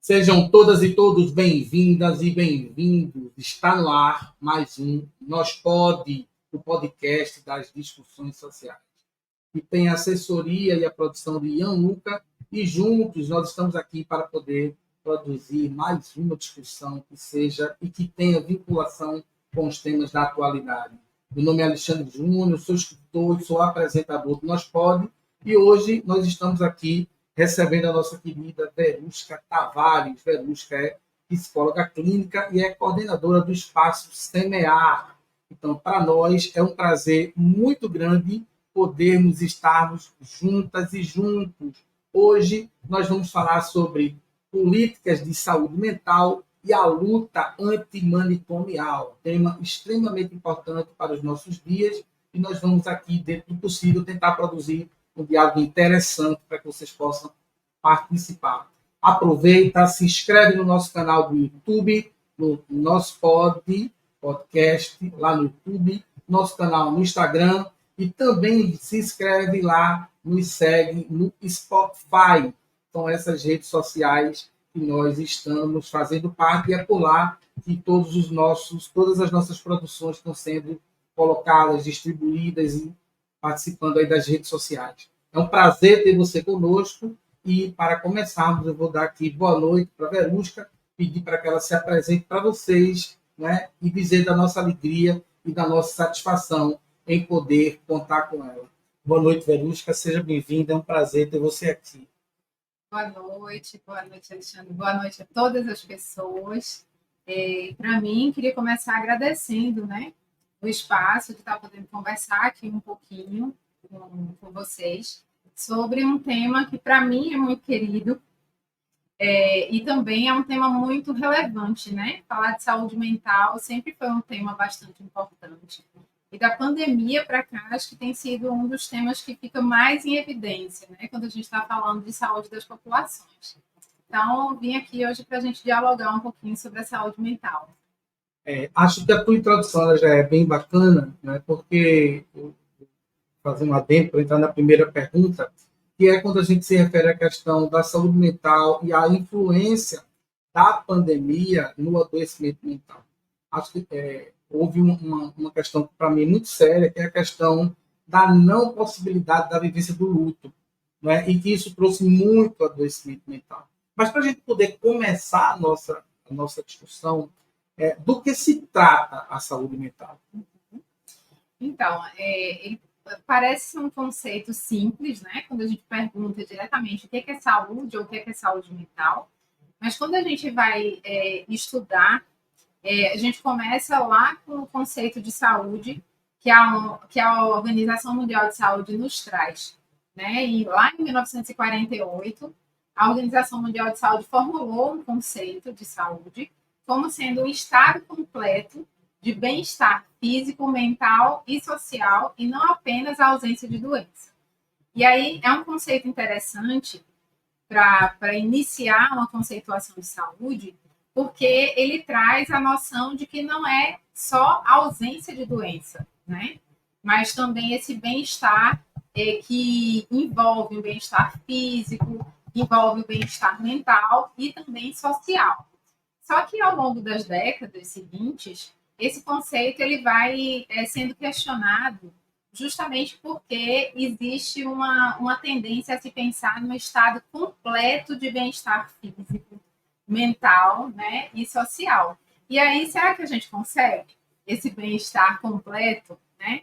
Sejam todas e todos bem-vindas e bem-vindos. Está no ar mais um Nós Pode, o podcast das discussões sociais. Que tem a assessoria e a produção de Ian Luca, e juntos nós estamos aqui para poder produzir mais uma discussão que seja e que tenha vinculação com os temas da atualidade. Meu nome é Alexandre Júnior, sou escritor e sou apresentador do Nós Pode, e hoje nós estamos aqui recebendo a nossa querida Verusca Tavares. Verusca é psicóloga clínica e é coordenadora do Espaço Semear. Então, para nós é um prazer muito grande podermos estarmos juntas e juntos. Hoje nós vamos falar sobre políticas de saúde mental e a luta antimanicomial, tema extremamente importante para os nossos dias, e nós vamos aqui, dentro do possível, tentar produzir um diálogo interessante para que vocês possam participar. Aproveita, se inscreve no nosso canal do YouTube, no nosso podcast, lá no YouTube, nosso canal no Instagram, e também se inscreve lá, nos segue no Spotify. Então, essas redes sociais que nós estamos fazendo parte, e é por lá que todas as nossas produções estão sendo colocadas, distribuídas e participando aí das redes sociais. É um prazer ter você conosco, e para começarmos eu vou dar aqui boa noite para a Verusca, pedir para que ela se apresente para vocês, né, e dizer da nossa alegria e da nossa satisfação em poder contar com ela. Boa noite, Verusca, seja bem-vinda, é um prazer ter você aqui. Boa noite, Alexandre. Boa noite a todas as pessoas. Para mim, queria começar agradecendo, né, o espaço de estar podendo conversar aqui um pouquinho com vocês sobre um tema que, para mim, é muito querido e também é um tema muito relevante, né? Falar de saúde mental sempre foi um tema bastante importante. E da pandemia para cá, acho que tem sido um dos temas que fica mais em evidência, né? Quando a gente está falando de saúde das populações. Então, vim aqui hoje para a gente dialogar um pouquinho sobre a saúde mental. Acho que a tua introdução ela já é bem bacana, né? Porque, fazer um adendo para entrar na primeira pergunta, que é quando a gente se refere à questão da saúde mental e à influência da pandemia no adoecimento mental. Acho que houve uma questão, para mim, muito séria, que é a questão da não possibilidade da vivência do luto, né? E que isso trouxe muito adoecimento mental. Mas para a gente poder começar a nossa discussão, do que se trata a saúde mental? Então, ele parece um conceito simples, né? Quando a gente pergunta diretamente o que é saúde ou o que é saúde mental, mas quando a gente vai estudar, a gente começa lá com o conceito de saúde que a Organização Mundial de Saúde nos traz, né? E lá em 1948, a Organização Mundial de Saúde formulou um conceito de saúde como sendo um estado completo de bem-estar físico, mental e social, e não apenas a ausência de doença. E aí é um conceito interessante para iniciar uma conceituação de saúde, porque ele traz a noção de que não é só a ausência de doença, né? Mas também esse bem-estar que envolve o bem-estar físico, envolve o bem-estar mental e também social. Só que ao longo das décadas seguintes, esse conceito ele vai sendo questionado justamente porque existe uma tendência a se pensar no estado completo de bem-estar físico, mental, né, e social. E aí, será que a gente consegue esse bem-estar completo, né?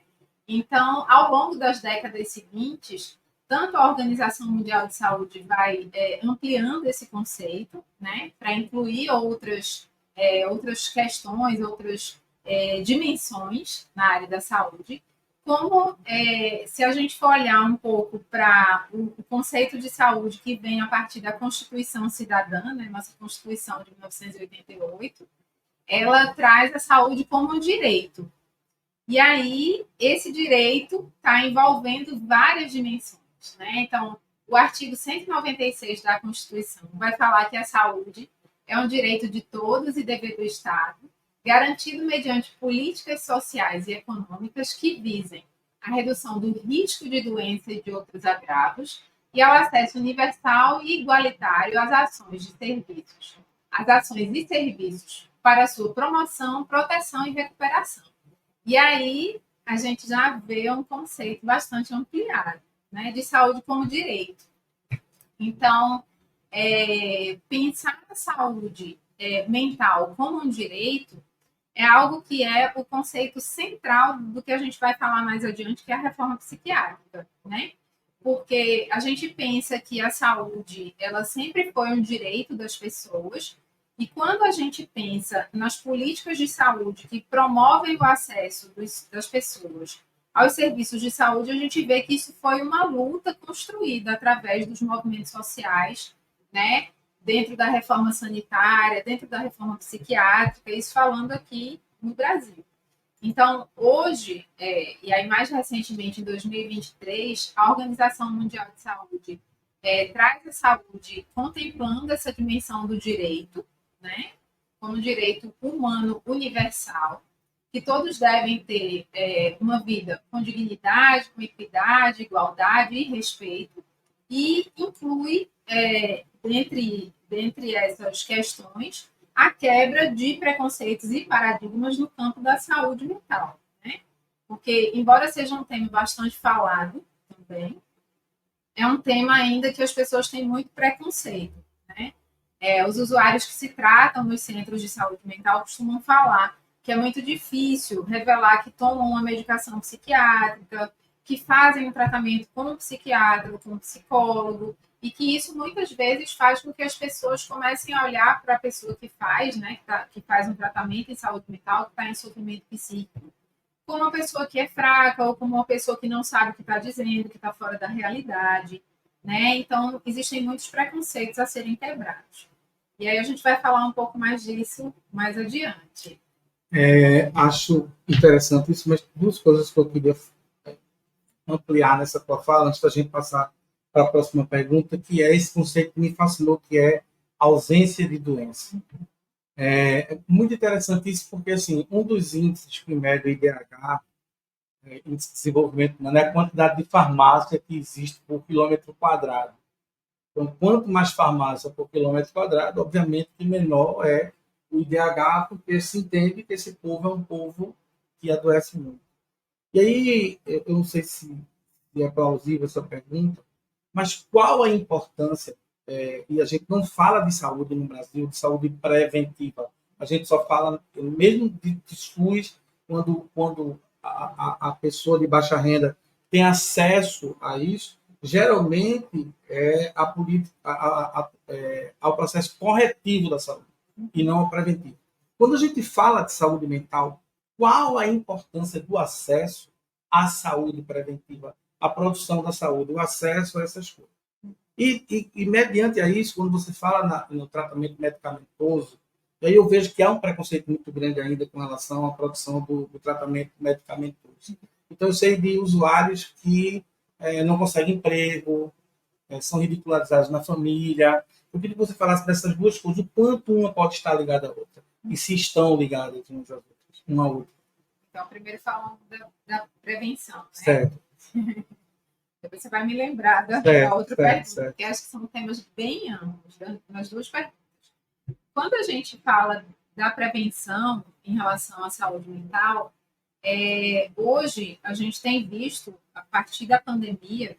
Então, ao longo das décadas seguintes, tanto a Organização Mundial de Saúde vai ampliando esse conceito, né, para incluir outras questões, outras dimensões na área da saúde, como se a gente for olhar um pouco para o conceito de saúde que vem a partir da Constituição Cidadã, né, nossa Constituição de 1988, ela traz a saúde como um direito. E aí, esse direito está envolvendo várias dimensões, né? Então, o artigo 196 da Constituição vai falar que a saúde é um direito de todos e dever do Estado, garantido mediante políticas sociais e econômicas que visem a redução do risco de doença e de outros agravos, e ao acesso universal e igualitário às ações de serviços, às ações e serviços para sua promoção, proteção e recuperação. E aí a gente já vê um conceito bastante ampliado, né, de saúde como direito. Então, pensar a saúde mental como um direito é algo que é o conceito central do que a gente vai falar mais adiante, que é a reforma psiquiátrica, né? Porque a gente pensa que a saúde, ela sempre foi um direito das pessoas, e quando a gente pensa nas políticas de saúde que promovem o acesso das pessoas aos serviços de saúde, a gente vê que isso foi uma luta construída através dos movimentos sociais, né? Dentro da reforma sanitária, dentro da reforma psiquiátrica, isso falando aqui no Brasil. Então, hoje, e aí mais recentemente, em 2023, a Organização Mundial de Saúde traz a saúde contemplando essa dimensão do direito, né, como direito humano universal, que todos devem ter uma vida com dignidade, com equidade, igualdade e respeito, e inclui, dentre essas questões, a quebra de preconceitos e paradigmas no campo da saúde mental, né? Porque, embora seja um tema bastante falado também, é um tema ainda que as pessoas têm muito preconceito, né? Os usuários que se tratam nos centros de saúde mental costumam falar que é muito difícil revelar que tomam uma medicação psiquiátrica, que fazem um tratamento com um psiquiatra, com um psicólogo, e que isso muitas vezes faz com que as pessoas comecem a olhar para a pessoa que faz, né, que faz um tratamento em saúde mental, que está em sofrimento psíquico, como uma pessoa que é fraca ou como uma pessoa que não sabe o que está dizendo, que está fora da realidade, né? Então, existem muitos preconceitos a serem quebrados. E aí a gente vai falar um pouco mais disso mais adiante. Acho interessante isso, mas duas coisas que eu queria ampliar nessa tua fala, antes da gente passar para a próxima pergunta, que é esse conceito que me fascinou, que é ausência de doença. É muito interessante isso, porque assim, um dos índices primeiro do IDH, índice de desenvolvimento humano, é a quantidade de farmácia que existe por quilômetro quadrado. Então, quanto mais farmácia por quilômetro quadrado, obviamente que menor é o IDH, porque se entende que esse povo é um povo que adoece muito. E aí, eu não sei se é plausível essa pergunta, mas qual a importância, e a gente não fala de saúde no Brasil, de saúde preventiva, a gente só fala, mesmo de SUS, quando a pessoa de baixa renda tem acesso a isso, geralmente é a política, ao processo corretivo da saúde, e não ao preventivo. Quando a gente fala de saúde mental, qual a importância do acesso à saúde preventiva, à produção da saúde, o acesso a essas coisas? E mediante a isso, quando você fala no tratamento medicamentoso, aí eu vejo que há um preconceito muito grande ainda com relação à produção do tratamento medicamentoso. Então, eu sei de usuários que não conseguem emprego, são ridicularizados na família. Eu queria que você falasse dessas duas coisas, o quanto uma pode estar ligada à outra, e se estão ligadas umas às outras, uma à outra. Então, primeiro falando da prevenção, né? Certo. Depois você vai me lembrar da outra pergunta, porque acho que são temas bem amplos nas duas perguntas. Quando a gente fala da prevenção em relação à saúde mental, hoje a gente tem visto, a partir da pandemia,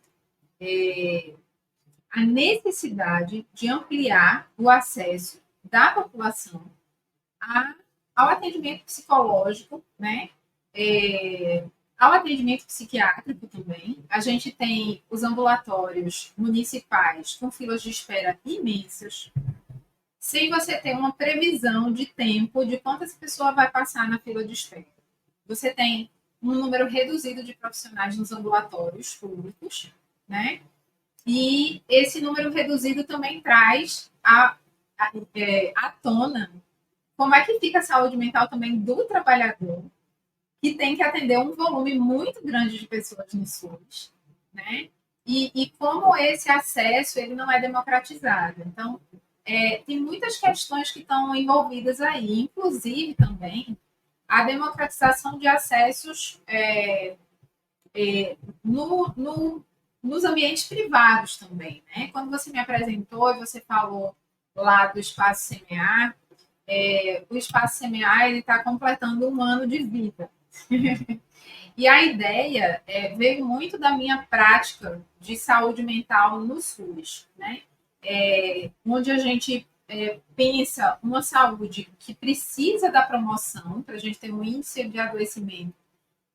a necessidade de ampliar o acesso da população ao atendimento psicológico, né? Ao atendimento psiquiátrico também. A gente tem os ambulatórios municipais com filas de espera imensas, sem você ter uma previsão de tempo de quantas pessoas vai passar na fila de espera. Você tem um número reduzido de profissionais nos ambulatórios públicos, né? E esse número reduzido também traz à tona como é que fica a saúde mental também do trabalhador, que tem que atender um volume muito grande de pessoas no SUS, né? E como esse acesso ele não é democratizado. Então, tem muitas questões que estão envolvidas aí, inclusive também a democratização de acessos no nos ambientes privados também, né? Quando você me apresentou e você falou lá do Espaço Semear, o Espaço Semear está completando 1 ano de vida. E a ideia veio muito da minha prática de saúde mental no SUS, né? Onde a gente pensa uma saúde que precisa da promoção para a gente ter um índice de adoecimento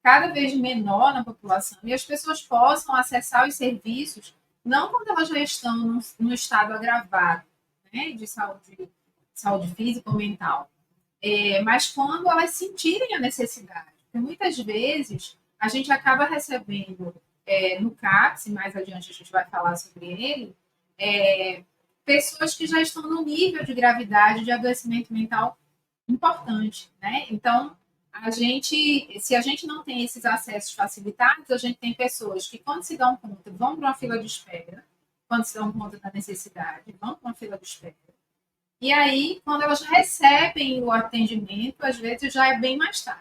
cada vez menor na população e as pessoas possam acessar os serviços não quando elas já estão no estado agravado, né, de saúde física ou mental, mas quando elas sentirem a necessidade. Porque muitas vezes a gente acaba recebendo no CAPS, e mais adiante a gente vai falar sobre ele, pessoas que já estão no nível de gravidade de adoecimento mental importante, né? Então, se a gente não tem esses acessos facilitados, a gente tem pessoas que, quando se dão conta, vão para uma fila de espera, quando se dão conta da necessidade, vão para uma fila de espera. E aí, quando elas recebem o atendimento, às vezes já é bem mais tarde,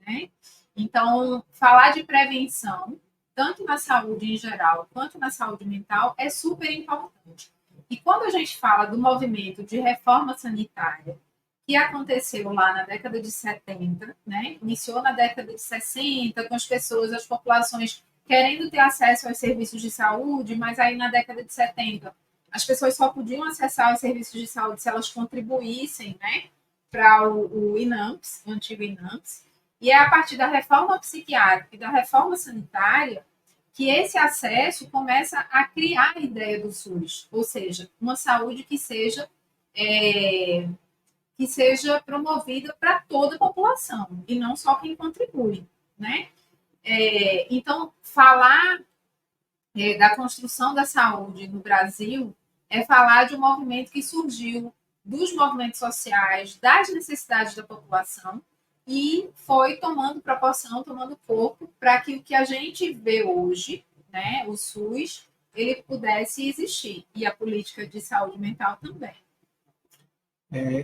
né? Então, falar de prevenção, tanto na saúde em geral quanto na saúde mental, é super importante. E quando a gente fala do movimento de reforma sanitária, que aconteceu lá na década de 70, né? Iniciou na década de 60, com as pessoas, as populações querendo ter acesso aos serviços de saúde, mas aí na década de 70 as pessoas só podiam acessar os serviços de saúde se elas contribuíssem, né, para o INAMPS, o antigo INAMPS, e é a partir da reforma psiquiátrica e da reforma sanitária que esse acesso começa a criar a ideia do SUS, ou seja, uma saúde que seja promovida para toda a população e não só quem contribui, né? Então, falar da construção da saúde no Brasil é falar de um movimento que surgiu dos movimentos sociais, das necessidades da população e foi tomando proporção, tomando corpo para que o que a gente vê hoje, né, o SUS, ele pudesse existir e a política de saúde mental também.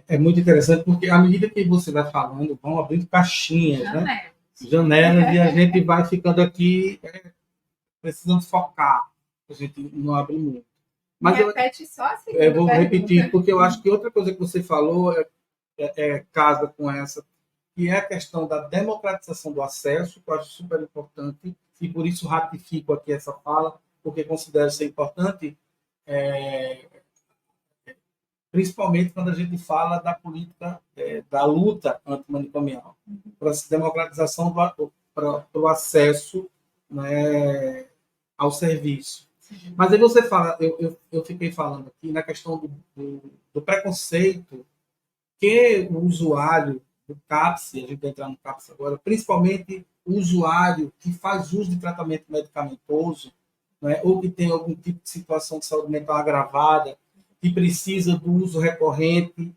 É muito interessante porque à medida que você vai falando, vão abrindo caixinhas, né? Janelas e a gente vai ficando aqui precisando focar, a gente não abre muito. Mas repete só a segunda eu vou pergunta. repetir, porque eu acho que outra coisa que você falou casa com essa, que é a questão da democratização do acesso, que eu acho super importante, e por isso ratifico aqui essa fala, porque considero ser importante, principalmente quando a gente fala da política, da luta antimanicomial, para a democratização para o acesso, né, ao serviço. Mas aí você fala, eu fiquei falando aqui na questão do preconceito que o usuário do CAPS, a gente vai entrar no CAPS agora, principalmente o usuário que faz uso de tratamento medicamentoso, né, ou que tem algum tipo de situação de saúde mental agravada, que precisa do uso recorrente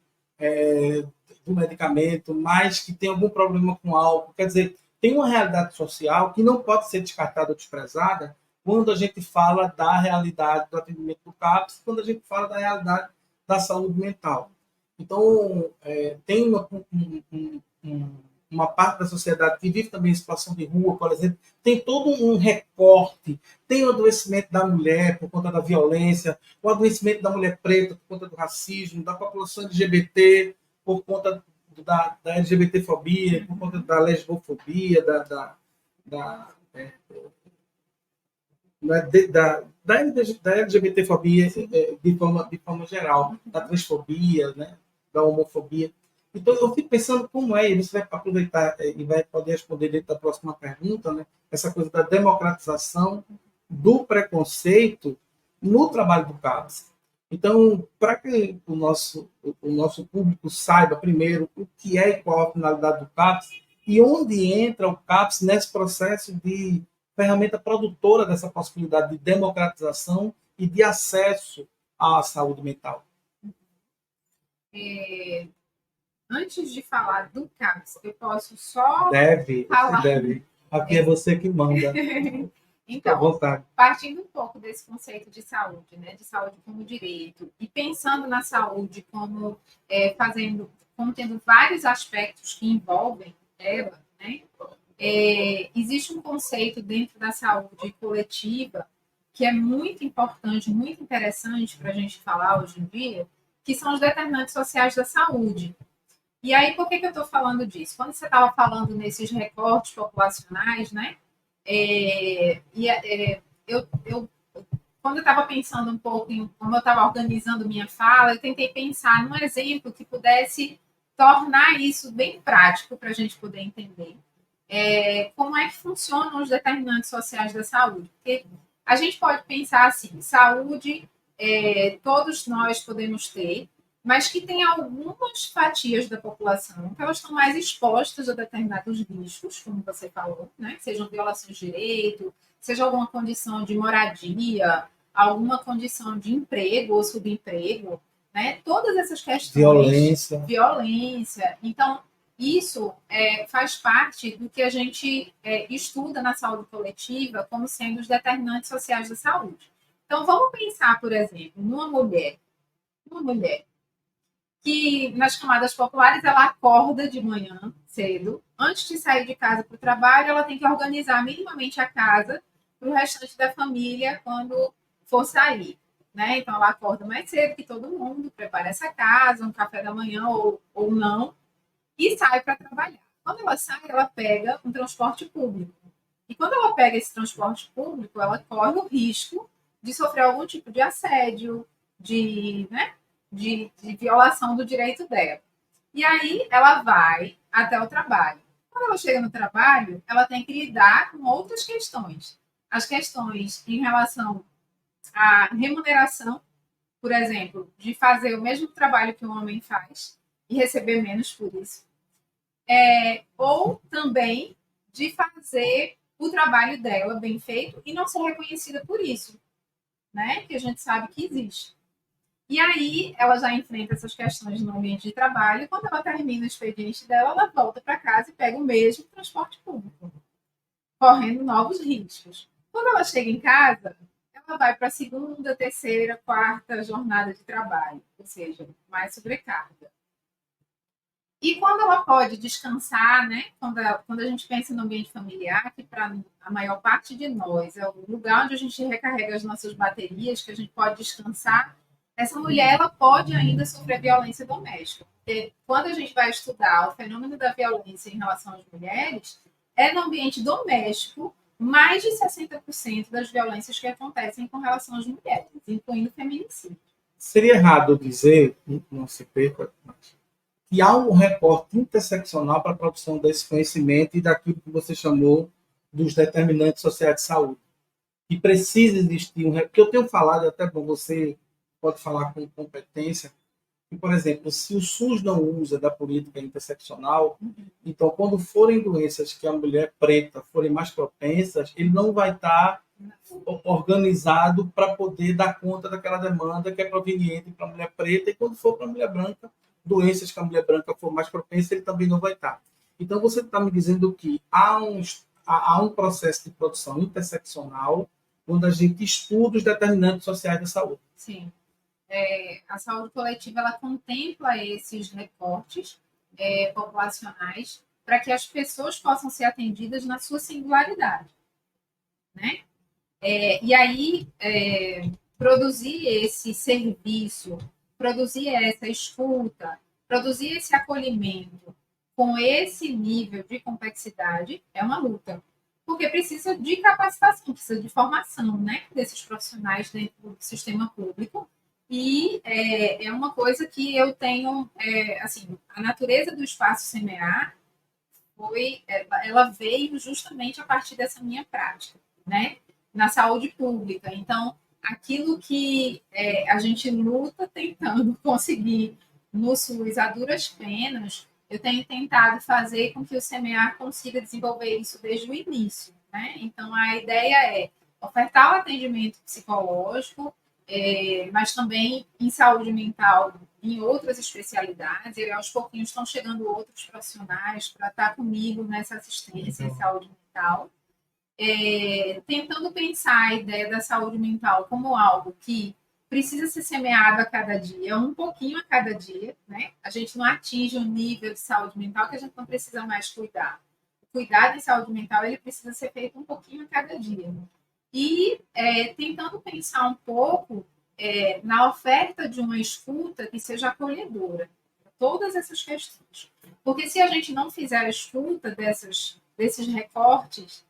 do medicamento, mas que tem algum problema com álcool. Quer dizer, tem uma realidade social que não pode ser descartada ou desprezada quando a gente fala da realidade do atendimento do CAPS, quando a gente fala da realidade da saúde mental. Então, tem uma parte da sociedade que vive também em situação de rua, por exemplo, tem todo um recorte, tem o adoecimento da mulher por conta da violência, o adoecimento da mulher preta por conta do racismo, da população LGBT por conta da LGBTfobia, por conta da lesbofobia, da LGBTfobia de forma geral, da transfobia, né, da homofobia. Então, eu fico pensando como é, e você vai aproveitar e vai poder responder dentro da próxima pergunta, né, essa coisa da democratização do preconceito no trabalho do CAPS. Então, para que o nosso público saiba primeiro o que é e qual a finalidade do CAPS e onde entra o CAPS nesse processo de ferramenta produtora dessa possibilidade de democratização e de acesso à saúde mental. Antes de falar do CAPS, eu posso só falar... Deve. Aqui é você que manda. Então, partindo um pouco desse conceito de saúde, né, de saúde como direito, e pensando na saúde como como tendo vários aspectos que envolvem ela, né, existe um conceito dentro da saúde coletiva que é muito importante, muito interessante para a gente falar hoje em dia, que são os determinantes sociais da saúde. E aí, por que eu estou falando disso? Quando você estava falando nesses recortes populacionais, né? Quando eu estava pensando um pouco em como eu estava organizando minha fala, eu tentei pensar num exemplo que pudesse tornar isso bem prático para a gente poder entender como é que funcionam os determinantes sociais da saúde. Porque a gente pode pensar assim, saúde todos nós podemos ter, mas que tem algumas fatias da população que elas estão mais expostas a determinados riscos, como você falou, né? Sejam violações de direito, seja alguma condição de moradia, alguma condição de emprego ou subemprego, né? Todas essas questões, violência. Então, isso faz parte do que a gente estuda na saúde coletiva como sendo os determinantes sociais da saúde. Então, vamos pensar, por exemplo, numa mulher que nas camadas populares ela acorda de manhã cedo, antes de sair de casa para o trabalho, ela tem que organizar minimamente a casa para o restante da família quando for sair. Né? Então, ela acorda mais cedo que todo mundo, prepara essa casa, um café da manhã ou não, e sai para trabalhar. Quando ela sai, ela pega um transporte público. E quando ela pega esse transporte público, ela corre o risco de sofrer algum tipo de assédio, de violação do direito dela. E aí ela vai até o trabalho. Quando ela chega no trabalho, ela tem que lidar com outras questões. As questões em relação à remuneração, por exemplo, de fazer o mesmo trabalho que um homem faz e receber menos por isso. Ou também de fazer o trabalho dela bem feito e não ser reconhecida por isso, né? Que a gente sabe que existe. E aí ela já enfrenta essas questões no ambiente de trabalho e quando ela termina o expediente dela, ela volta para casa e pega o mesmo transporte público, correndo novos riscos. Quando ela chega em casa, ela vai para a segunda, terceira, quarta jornada de trabalho, ou seja, mais sobrecarga. E quando ela pode descansar, né? Quando a gente pensa no ambiente familiar, que para a maior parte de nós é o lugar onde a gente recarrega as nossas baterias, que a gente pode descansar, essa mulher ela pode ainda sofrer violência doméstica. Porque quando a gente vai estudar o fenômeno da violência em relação às mulheres, é no ambiente doméstico mais de 60% das violências que acontecem com relação às mulheres, incluindo feminicídio. Seria errado dizer, não se perca, que há um recorte interseccional para a produção desse conhecimento e daquilo que você chamou dos determinantes sociais de saúde. E precisa existir porque eu tenho falado, até bom, você pode falar com competência, que, por exemplo, se o SUS não usa da política interseccional, então, quando forem doenças que a mulher preta forem mais propensas, ele não vai estar organizado para poder dar conta daquela demanda que é proveniente para a mulher preta, e quando for para a mulher branca, doenças que a mulher branca for mais propensa, ele também não vai estar. Então, você está me dizendo que há um processo de produção interseccional quando a gente estuda os determinantes sociais da saúde. Sim. A saúde coletiva ela contempla esses recortes populacionais para que as pessoas possam ser atendidas na sua singularidade. Né? E aí, produzir esse serviço, produzir essa escuta, produzir esse acolhimento com esse nível de complexidade é uma luta. Porque precisa de capacitação, precisa de formação, né, desses profissionais dentro do sistema público. E é uma coisa que eu tenho, assim, a natureza do espaço semear ela veio justamente a partir dessa minha prática, né, na saúde pública. Então, aquilo que a gente luta tentando conseguir no SUS a duras penas, eu tenho tentado fazer com que o semear consiga desenvolver isso desde o início, né? Então, a ideia é ofertar o atendimento psicológico, mas também em saúde mental, em outras especialidades, e aos pouquinhos estão chegando outros profissionais para estar comigo nessa assistência em saúde mental, tentando pensar a ideia da saúde mental como algo que precisa ser semeado a cada dia, um pouquinho a cada dia, né? A gente não atinge um nível de saúde mental que a gente não precisa mais cuidar. cuidado em saúde mental ele precisa ser feito um pouquinho a cada dia. E tentando pensar um pouco na oferta de uma escuta que seja acolhedora. Todas essas questões. Porque se a gente não fizer a escuta desses recortes,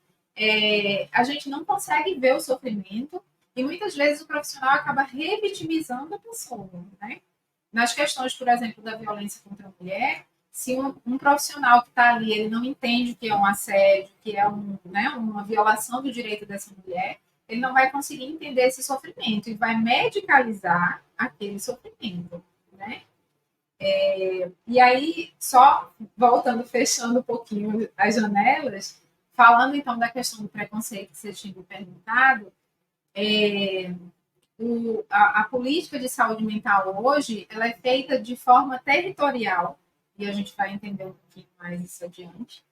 a gente não consegue ver o sofrimento e muitas vezes o profissional acaba revitimizando a pessoa, né? Nas questões, por exemplo, da violência contra a mulher, se um profissional que está ali, ele não entende que é um assédio, que é uma violação do direito dessa mulher, ele não vai conseguir entender esse sofrimento e vai medicalizar aquele sofrimento, né? E aí, só voltando, fechando um pouquinho as janelas, falando então da questão do preconceito que você tinha me perguntado, a política de saúde mental hoje ela é feita de forma territorial, e a gente vai entender um pouquinho mais isso adiante,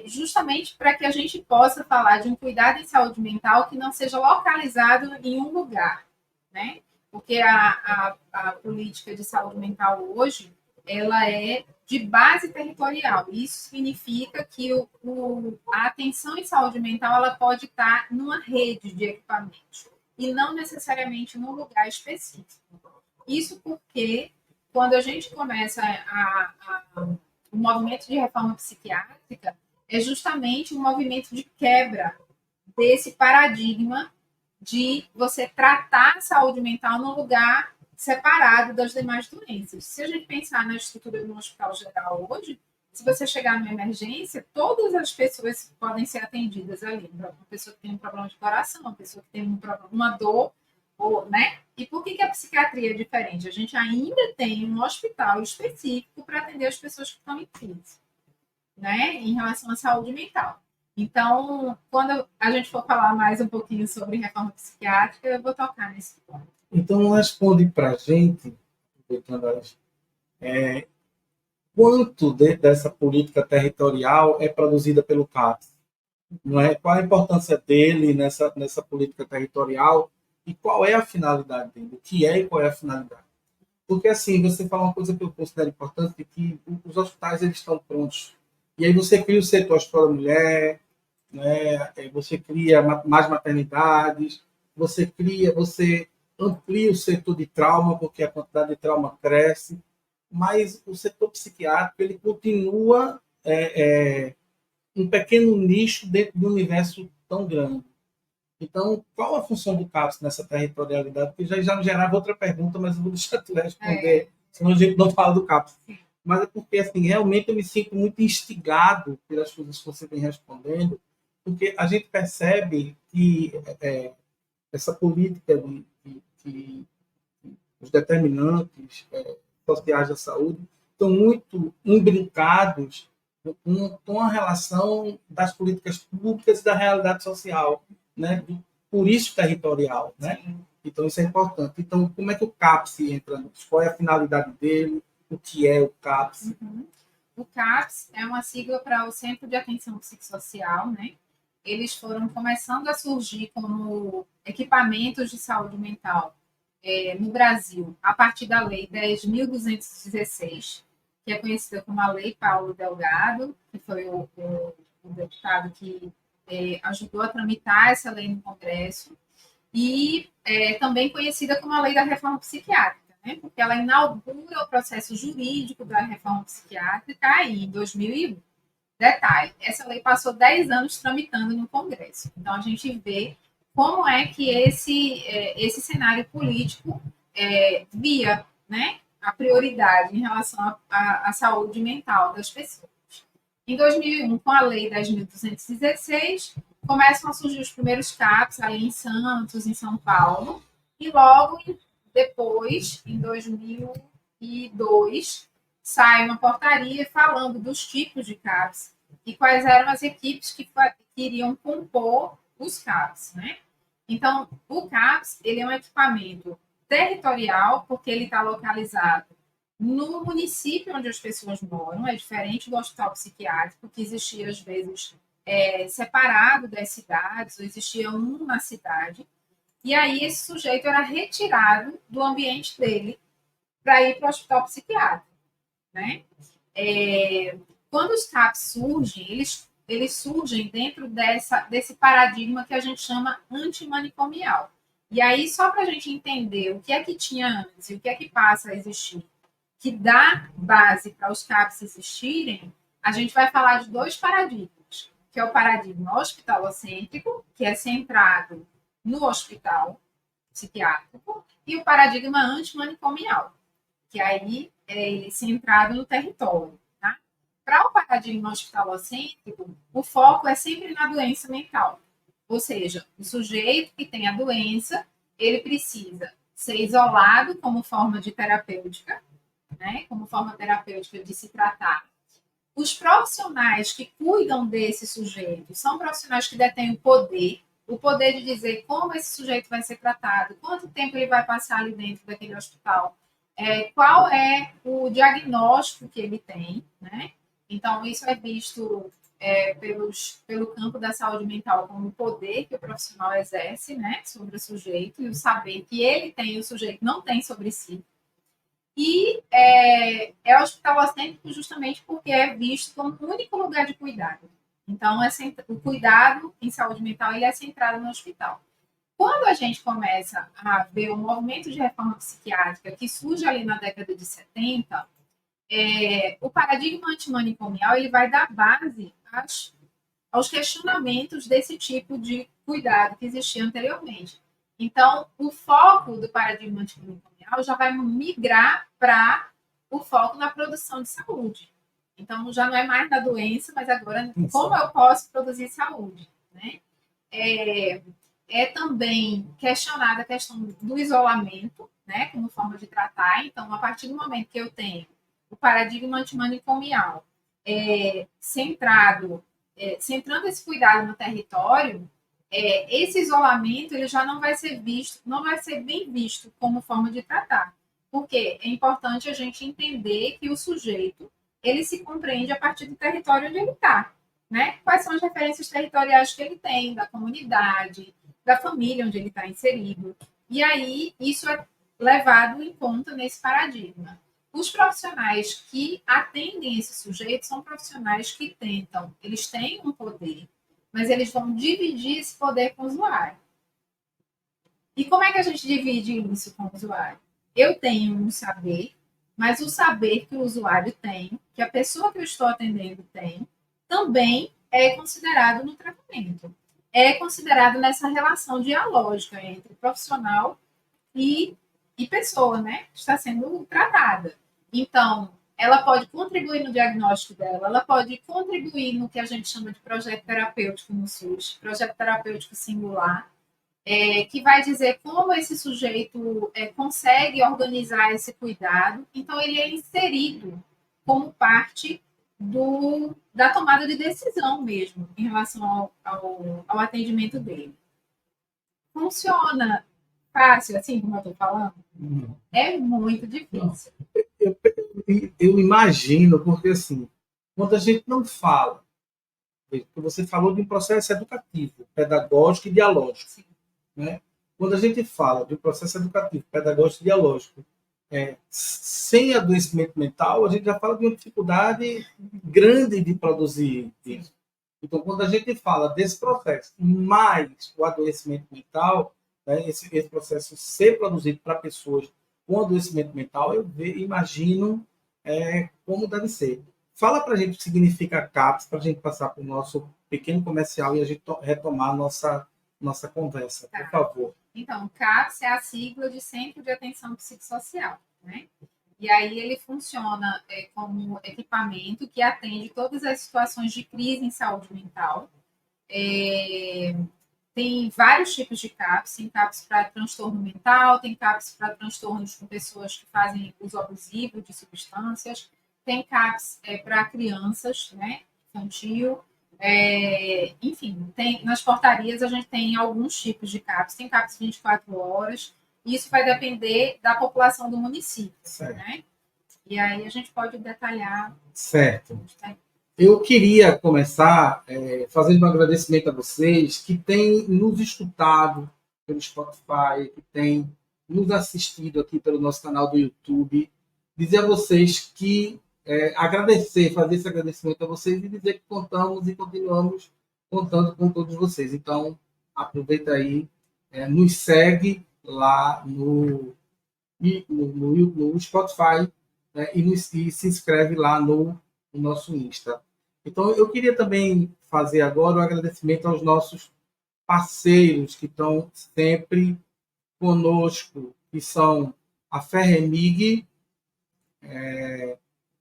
justamente para que a gente possa falar de um cuidado em saúde mental que não seja localizado em um lugar, né? Porque a política de saúde mental hoje ela é de base territorial. Isso significa que a atenção em saúde mental ela pode estar numa rede de equipamentos e não necessariamente num lugar específico. Isso porque quando a gente começa o movimento de reforma psiquiátrica, é justamente um movimento de quebra desse paradigma de você tratar a saúde mental num lugar separado das demais doenças. Se a gente pensar na estrutura de um hospital geral hoje, se você chegar numa emergência, todas as pessoas podem ser atendidas ali. Uma pessoa que tem um problema de coração, uma pessoa que tem uma dor, né? E por que a psiquiatria é diferente? A gente ainda tem um hospital específico para atender as pessoas que estão em crise, né? Em relação à saúde mental. Então, quando a gente for falar mais um pouquinho sobre reforma psiquiátrica, eu vou tocar nesse ponto. Então, responde para a gente, quanto dessa política territorial é produzida pelo CAPS? Não é? Qual a importância dele nessa política territorial e qual é a finalidade dele? O que é e qual é a finalidade? Porque, assim, você fala uma coisa que eu considero importante, de que os hospitais eles estão prontos. E aí você cria o setor Hospital da Mulher, né? Você cria mais maternidades, você amplia o setor de trauma, porque a quantidade de trauma cresce, mas o setor psiquiátrico ele continua um pequeno nicho dentro de um universo tão grande. Então, qual a função do CAPS nessa territorialidade? Porque já me gerava outra pergunta, mas eu vou deixar tu responder, senão a gente não fala do CAPS. Mas é porque, assim, realmente eu me sinto muito instigado pelas coisas que você vem respondendo, porque a gente percebe que essa política de os determinantes sociais da saúde estão muito imbricados com a relação das políticas públicas e da realidade social, né? Por isso territorial, né? Então isso é importante. Então como é que o CAPS entra nisso? Qual é a finalidade dele? O que é o CAPS? O CAPS é uma sigla para o Centro de Atenção Psicossocial, né? Eles foram começando a surgir como equipamentos de saúde mental no Brasil, a partir da Lei 10.216, que é conhecida como a Lei Paulo Delgado, que foi o deputado que ajudou a tramitar essa lei no Congresso, e também conhecida como a Lei da Reforma Psiquiátrica, né? Porque ela inaugura o processo jurídico da reforma psiquiátrica aí, em 2001. Detalhe, essa lei passou 10 anos tramitando no Congresso. Então, a gente vê como é que esse cenário político via, né, a prioridade em relação à saúde mental das pessoas. Em 2001, com a Lei 10.216, começam a surgir os primeiros CAPs ali em Santos, em São Paulo, e logo depois, em 2002, sai uma portaria falando dos tipos de CAPs e quais eram as equipes que iriam compor os CAPs, né? Então, o CAPS ele é um equipamento territorial, porque ele está localizado no município onde as pessoas moram, é diferente do hospital psiquiátrico, que existia, às vezes, separado das cidades, ou existia um na cidade, e aí esse sujeito era retirado do ambiente dele para ir para o hospital psiquiátrico, né? Quando os CAPs surgem, eles eles surgem dentro desse paradigma que a gente chama antimanicomial. E aí, só para a gente entender o que é que tinha antes e o que é que passa a existir, que dá base para os CAPs existirem, a gente vai falar de dois paradigmas, que é o paradigma hospitalocêntrico, que é centrado no hospital psiquiátrico, e o paradigma antimanicomial, que aí é centrado no território. Tá? Para o paradigma hospitalocêntrico, o foco é sempre na doença mental. Ou seja, o sujeito que tem a doença, ele precisa ser isolado como forma de terapêutica, né? Como forma terapêutica de se tratar. Os profissionais que cuidam desse sujeito são profissionais que detêm o poder de dizer como esse sujeito vai ser tratado, quanto tempo ele vai passar ali dentro daquele hospital, qual é o diagnóstico que ele tem, né? Então, isso é visto pelo campo da saúde mental como o poder que o profissional exerce, né, sobre o sujeito e o saber que ele tem e o sujeito não tem sobre si. E é hospitalocêntrico justamente porque é visto como o único lugar de cuidado. Então, o cuidado em saúde mental ele é centrado no hospital. Quando a gente começa a ver o movimento de reforma psiquiátrica que surge ali na década de 70, o paradigma antimanicomial ele vai dar base aos questionamentos desse tipo de cuidado que existia anteriormente. Então, o foco do paradigma antimanicomial já vai migrar para o foco na produção de saúde. Então, já não é mais na doença, mas agora como eu posso produzir saúde, né? É também questionada a questão do isolamento, né, como forma de tratar. Então, a partir do momento que eu tenho o paradigma antimanicomial centrando esse cuidado no território, esse isolamento ele já não vai ser visto, não vai ser bem visto como forma de tratar. Porque é importante a gente entender que o sujeito ele se compreende a partir do território onde ele está. Né? Quais são as referências territoriais que ele tem, da comunidade, da família onde ele está inserido. E aí, isso é levado em conta nesse paradigma. Os profissionais que atendem esse sujeito são profissionais que tentam, eles têm um poder, mas eles vão dividir esse poder com o usuário. E como é que a gente divide isso com o usuário? Eu tenho um saber, mas o saber que o usuário tem, que a pessoa que eu estou atendendo tem, também é considerado no tratamento. É considerado nessa relação dialógica entre profissional e pessoa, né? Que está sendo tratada. Então, ela pode contribuir no diagnóstico dela, ela pode contribuir no que a gente chama de projeto terapêutico no SUS, projeto terapêutico singular, que vai dizer como esse sujeito consegue organizar esse cuidado. Então, ele é inserido como parte da tomada de decisão mesmo, em relação ao atendimento dele. Funciona fácil, assim como eu estou falando? É muito difícil. Eu imagino, porque assim, quando a gente não fala, você falou de um processo educativo, pedagógico e dialógico. Sim. Né? Quando a gente fala de um processo educativo, pedagógico e dialógico, sem adoecimento mental, a gente já fala de uma dificuldade grande de produzir isso. Então, quando a gente fala desse processo, mais o adoecimento mental, né, esse processo ser produzido para pessoas com adoecimento mental, eu imagino como deve ser. Fala para a gente o que significa CAPS, para a gente passar para o nosso pequeno comercial e a gente retomar a nossa conversa, por favor. Então, CAPS é a sigla de Centro de Atenção Psicossocial, né? E aí ele funciona como equipamento que atende todas as situações de crise em saúde mental. Tem vários tipos de CAPS, tem CAPS para transtorno mental, tem CAPS para transtornos com pessoas que fazem uso abusivo de substâncias, tem CAPS para crianças, né, infantil, enfim, nas portarias a gente tem alguns tipos de CAPS, tem CAPS 24 horas, e isso vai depender da população do município, né? E aí a gente pode detalhar. Certo. Eu queria começar fazendo um agradecimento a vocês que têm nos escutado pelo Spotify, que têm nos assistido aqui pelo nosso canal do YouTube. Dizer a vocês que fazer esse agradecimento a vocês e dizer que contamos e continuamos contando com todos vocês. Então, aproveita aí, nos segue lá no Spotify, né, e se inscreve lá no nosso Insta. Então, eu queria também fazer agora o agradecimento aos nossos parceiros que estão sempre conosco, que são a Ferremig,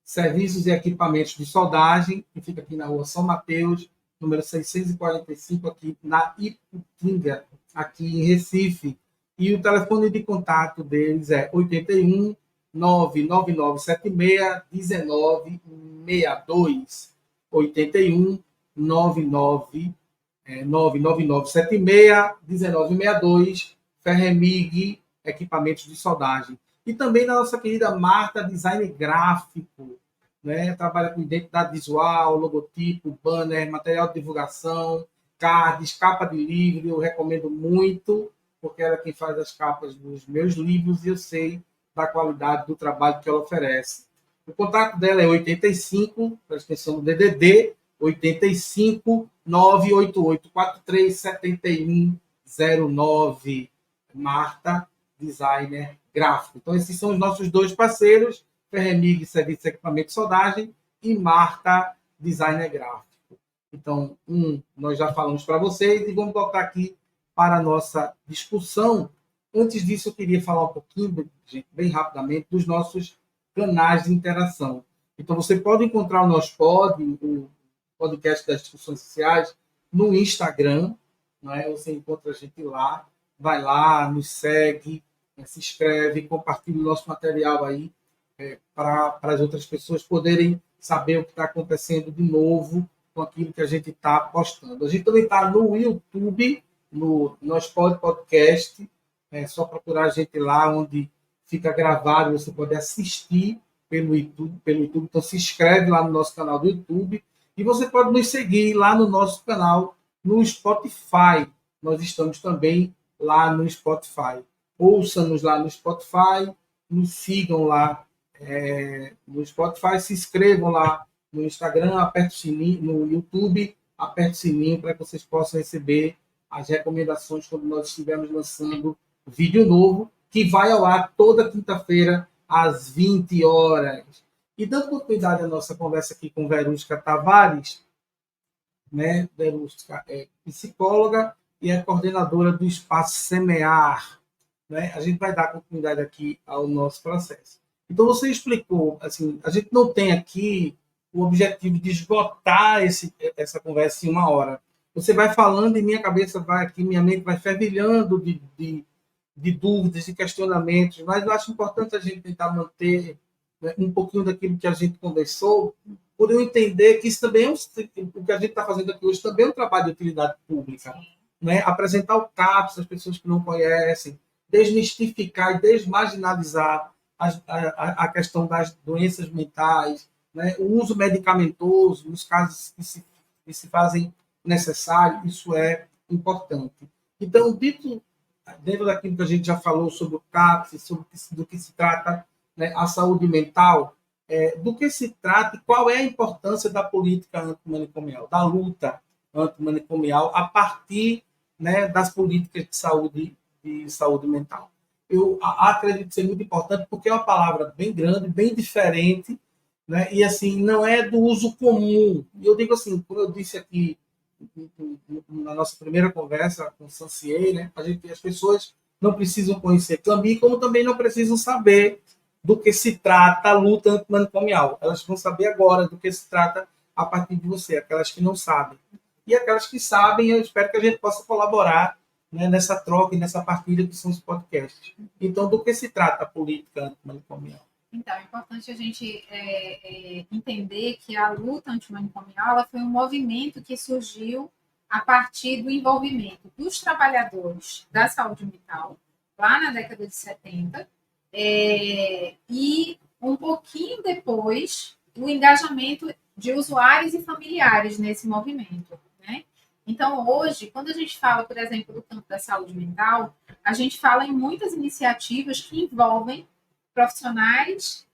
Serviços e Equipamentos de Soldagem, que fica aqui na rua São Mateus, número 645, aqui na Iputinga, aqui em Recife. E o telefone de contato deles é 81 99976 1962. 81 99976 1962, Ferremig, Equipamentos de Soldagem. E também na nossa querida Marta Design Gráfico, né? Trabalha com identidade visual, logotipo, banner, material de divulgação, cards, capa de livro. Eu recomendo muito, porque ela é quem faz as capas dos meus livros e eu sei da qualidade do trabalho que ela oferece. O contato dela é 85, presta atenção no DDD, 85 988 43 7109, Marta Designer Gráfico. Então, esses são os nossos dois parceiros, Ferremig, Serviço de Equipamento de Soldagem, e Marta Designer Gráfico. Então, nós já falamos para vocês e vamos voltar aqui para a nossa discussão. Antes disso, eu queria falar um pouquinho, gente, bem rapidamente, dos nossos canais de interação. Então, você pode encontrar o nosso o podcast das discussões sociais, no Instagram, né? Você encontra a gente lá, vai lá, nos segue, se inscreve, compartilha o nosso material aí, para as outras pessoas poderem saber o que está acontecendo de novo com aquilo que a gente está postando. A gente também está no YouTube, no nosso podcast, é só procurar a gente lá, onde fica gravado, você pode assistir pelo YouTube. Então, se inscreve lá no nosso canal do YouTube e você pode nos seguir lá no nosso canal no Spotify. Nós estamos também lá no Spotify. Ouça-nos lá no Spotify, nos sigam lá no Spotify, se inscrevam lá no Instagram, aperte o sininho, no YouTube, aperte o sininho para que vocês possam receber as recomendações quando nós estivermos lançando vídeo novo, que vai ao ar toda quinta-feira, às 20 horas. E dando continuidade à nossa conversa aqui com Verusca Tavares, né? Verusca é psicóloga e é coordenadora do Espaço Semear, né? A gente vai dar continuidade aqui ao nosso processo. Então, você explicou, assim, a gente não tem aqui o objetivo de esgotar essa conversa em uma hora. Você vai falando e minha cabeça vai aqui, minha mente vai fervilhando de dúvidas e questionamentos, mas eu acho importante a gente tentar manter, né, um pouquinho daquilo que a gente conversou, por eu entender que isso também o que a gente está fazendo aqui hoje também é um trabalho de utilidade pública, né? Apresentar o CAPS às pessoas que não conhecem, desmistificar e desmarginalizar a questão das doenças mentais, né? O uso medicamentoso nos casos que se fazem necessário, isso é importante. Então, dentro daquilo que a gente já falou sobre o CAPS, do que se trata, né, a saúde mental, do que se trata e qual é a importância da política antimanicomial, da luta antimanicomial a partir, né, das políticas de saúde mental. Eu acredito ser muito importante porque é uma palavra bem grande, bem diferente, né, e assim, não é do uso comum. Eu digo assim, como eu disse aqui na nossa primeira conversa com o Sancier, né, as pessoas não precisam conhecer Clambi, como também não precisam saber do que se trata a luta antimanicomial. Elas vão saber agora do que se trata a partir de você, aquelas que não sabem. E aquelas que sabem, eu espero que a gente possa colaborar, né, nessa troca e nessa partilha que são os podcasts. Então, do que se trata a política antimanicomial? Então, é importante a gente entender que a luta antimanicomial ela foi um movimento que surgiu a partir do envolvimento dos trabalhadores da saúde mental, lá na década de 70, e um pouquinho depois, o engajamento de usuários e familiares nesse movimento, né? Então, hoje, quando a gente fala, por exemplo, do campo da saúde mental, a gente fala em muitas iniciativas que envolvem profissionais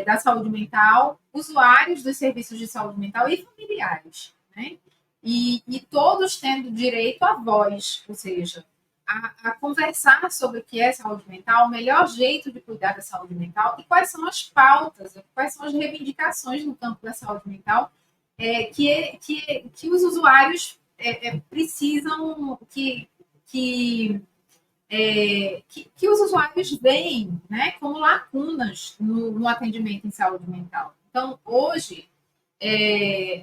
da saúde mental, usuários dos serviços de saúde mental e familiares, né? E todos tendo direito à voz, ou seja, a conversar sobre o que é saúde mental, o melhor jeito de cuidar da saúde mental e quais são as pautas, quais são as reivindicações no campo da saúde mental que os usuários precisam, que os usuários veem, né, como lacunas no atendimento em saúde mental. Então, hoje,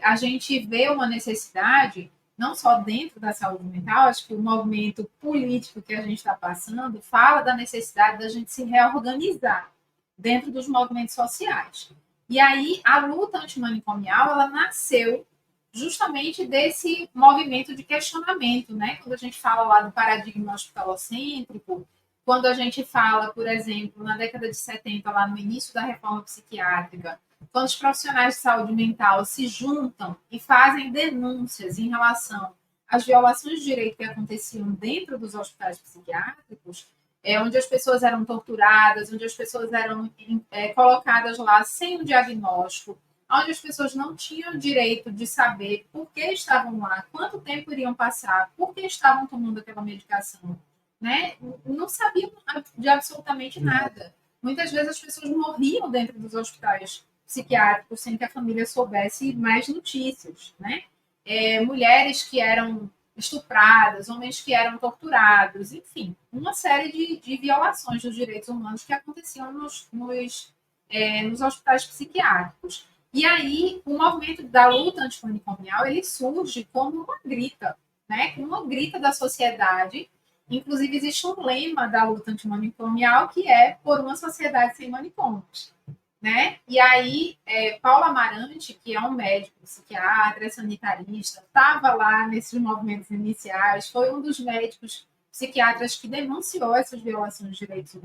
a gente vê uma necessidade, não só dentro da saúde mental, acho que o movimento político que a gente está passando fala da necessidade da gente se reorganizar dentro dos movimentos sociais. E aí, a luta antimanicomial, ela nasceu justamente desse movimento de questionamento, né? Quando a gente fala lá do paradigma hospitalocêntrico, quando a gente fala, por exemplo, na década de 70, lá no início da reforma psiquiátrica, quando os profissionais de saúde mental se juntam e fazem denúncias em relação às violações de direito que aconteciam dentro dos hospitais psiquiátricos, onde as pessoas eram torturadas, onde as pessoas eram colocadas lá sem um diagnóstico, onde as pessoas não tinham direito de saber por que estavam lá, quanto tempo iriam passar, por que estavam tomando aquela medicação, né? Não sabiam de absolutamente nada. Muitas vezes as pessoas morriam dentro dos hospitais psiquiátricos sem que a família soubesse mais notícias, né? Mulheres que eram estupradas, homens que eram torturados, enfim, uma série de violações dos direitos humanos que aconteciam nos hospitais psiquiátricos. E aí, o movimento da luta antimanicomial, ele surge como uma grita, né? Uma grita da sociedade. Inclusive, existe um lema da luta antimanicomial que é por uma sociedade sem manicômios, né? E aí, Paulo Amarante, que é um médico, psiquiatra, sanitarista, estava lá nesses movimentos iniciais, foi um dos médicos psiquiatras que denunciou essas violações de direitos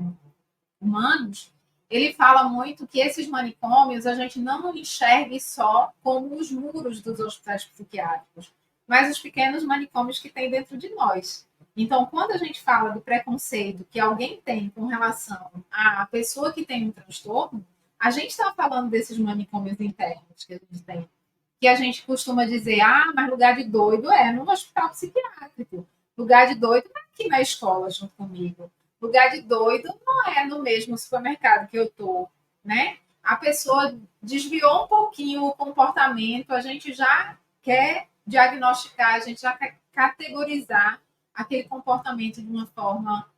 humanos. Ele fala muito que esses manicômios a gente não enxergue só como os muros dos hospitais psiquiátricos, mas os pequenos manicômios que tem dentro de nós. Então, quando a gente fala do preconceito que alguém tem com relação à pessoa que tem um transtorno, a gente está falando desses manicômios internos que a gente tem. Que a gente costuma dizer, mas lugar de doido é no hospital psiquiátrico. Lugar de doido é aqui na escola junto comigo. Lugar de doido não é no mesmo supermercado que eu estou, né? A pessoa desviou um pouquinho o comportamento, a gente já quer diagnosticar, a gente já quer categorizar aquele comportamento de uma forma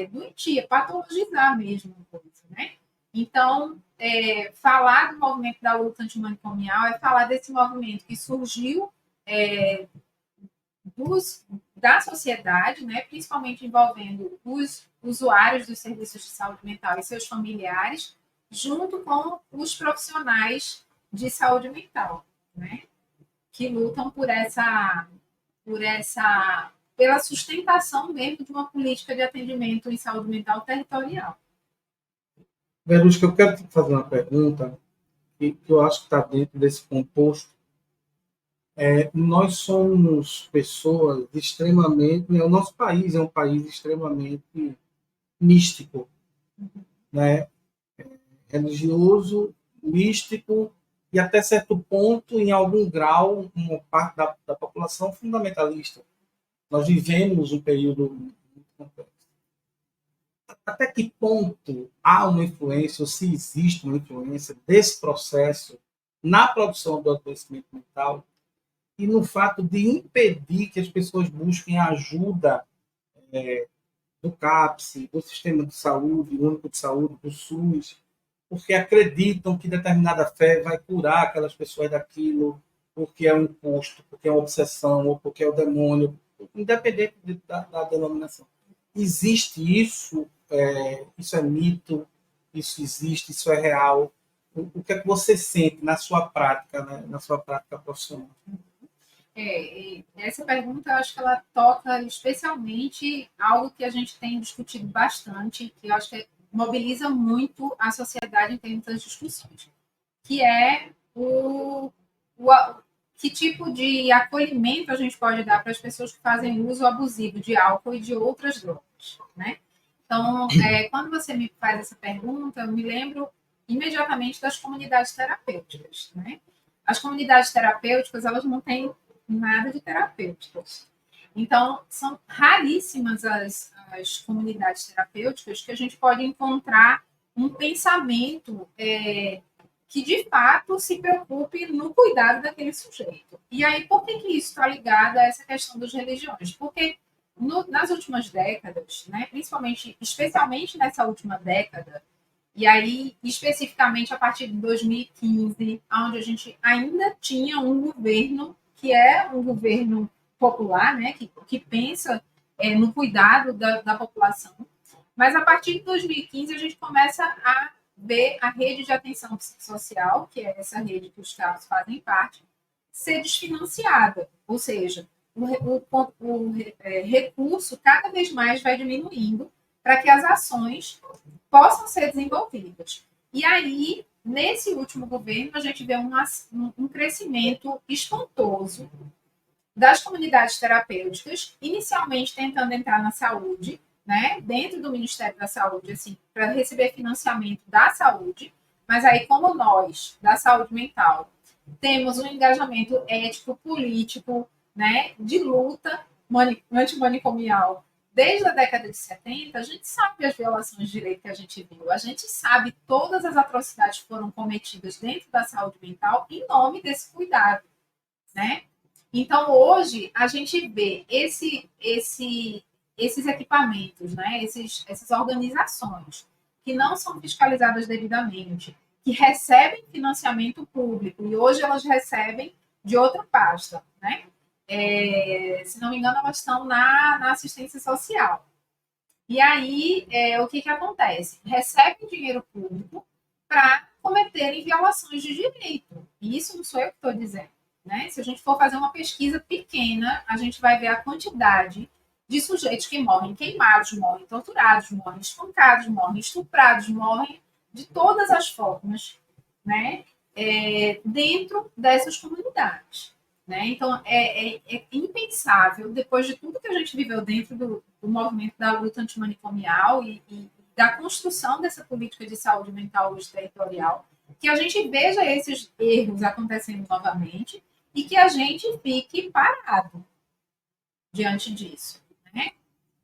doentia, patologizar mesmo a coisa, né? Então, falar do movimento da luta antimanicomial é falar desse movimento que surgiu da sociedade, né, principalmente envolvendo os usuários dos serviços de saúde mental e seus familiares, junto com os profissionais de saúde mental, né, que lutam pela sustentação mesmo de uma política de atendimento em saúde mental territorial. Verusca, eu quero te fazer uma pergunta que eu acho que está dentro desse composto. Nós somos pessoas extremamente... O nosso país é um país extremamente místico, né? Religioso, místico e, até certo ponto, em algum grau, uma parte da população fundamentalista. Nós vivemos um período muito complexo. Até que ponto há uma influência, ou se existe uma influência desse processo na produção do adoecimento mental e no fato de impedir que as pessoas busquem a ajuda do CAPS, do Sistema de Saúde, Único de Saúde, do SUS, porque acreditam que determinada fé vai curar aquelas pessoas daquilo, porque é um imposto, porque é uma obsessão, ou porque é o demônio, independente da denominação. Existe isso? Isso é mito? Isso existe? Isso é real? O que é que você sente na sua prática, né? Na sua prática profissional? Essa pergunta, eu acho que ela toca especialmente algo que a gente tem discutido bastante, que eu acho que mobiliza muito a sociedade em termos das discussões, que é que tipo de acolhimento a gente pode dar para as pessoas que fazem uso abusivo de álcool e de outras drogas, né? Então, quando você me faz essa pergunta, eu me lembro imediatamente das comunidades terapêuticas, né? As comunidades terapêuticas, elas não têm nada de terapêuticas. Então, são raríssimas as comunidades terapêuticas que a gente pode encontrar um pensamento que, de fato, se preocupe no cuidado daquele sujeito. E aí, por que isso está ligado a essa questão das religiões? Porque nas últimas décadas, né, especialmente nessa última década, e aí, especificamente a partir de 2015, onde a gente ainda tinha um governo que é um governo popular, né, que pensa no cuidado da população. Mas a partir de 2015 a gente começa a ver a rede de atenção psicossocial, que é essa rede que os CAPs fazem parte, ser desfinanciada. Ou seja, o recurso cada vez mais vai diminuindo para que as ações possam ser desenvolvidas. E aí, nesse último governo, a gente vê um crescimento espantoso das comunidades terapêuticas, inicialmente tentando entrar na saúde, né, dentro do Ministério da Saúde, assim, para receber financiamento da saúde, mas aí, como nós, da saúde mental, temos um engajamento ético, político, né, de luta antimanicomial desde a década de 70, a gente sabe as violações de direito que a gente viu, a gente sabe todas as atrocidades que foram cometidas dentro da saúde mental em nome desse cuidado, né? Então, hoje, a gente vê esses equipamentos, né? Essas organizações que não são fiscalizadas devidamente, que recebem financiamento público, e hoje elas recebem de outra pasta, né? Se não me engano, elas estão na assistência social. E aí, o que acontece? Recebem dinheiro público para cometerem violações de direito. E isso não sou eu que estou dizendo. Né? Se a gente for fazer uma pesquisa pequena, a gente vai ver a quantidade de sujeitos que morrem queimados, morrem torturados, morrem espancados, morrem estuprados, morrem de todas as formas, né? Dentro dessas comunidades. Né? Então, é impensável, depois de tudo que a gente viveu dentro do movimento da luta antimanicomial e da construção dessa política de saúde mental hoje territorial, que a gente veja esses erros acontecendo novamente e que a gente fique parado diante disso. Né?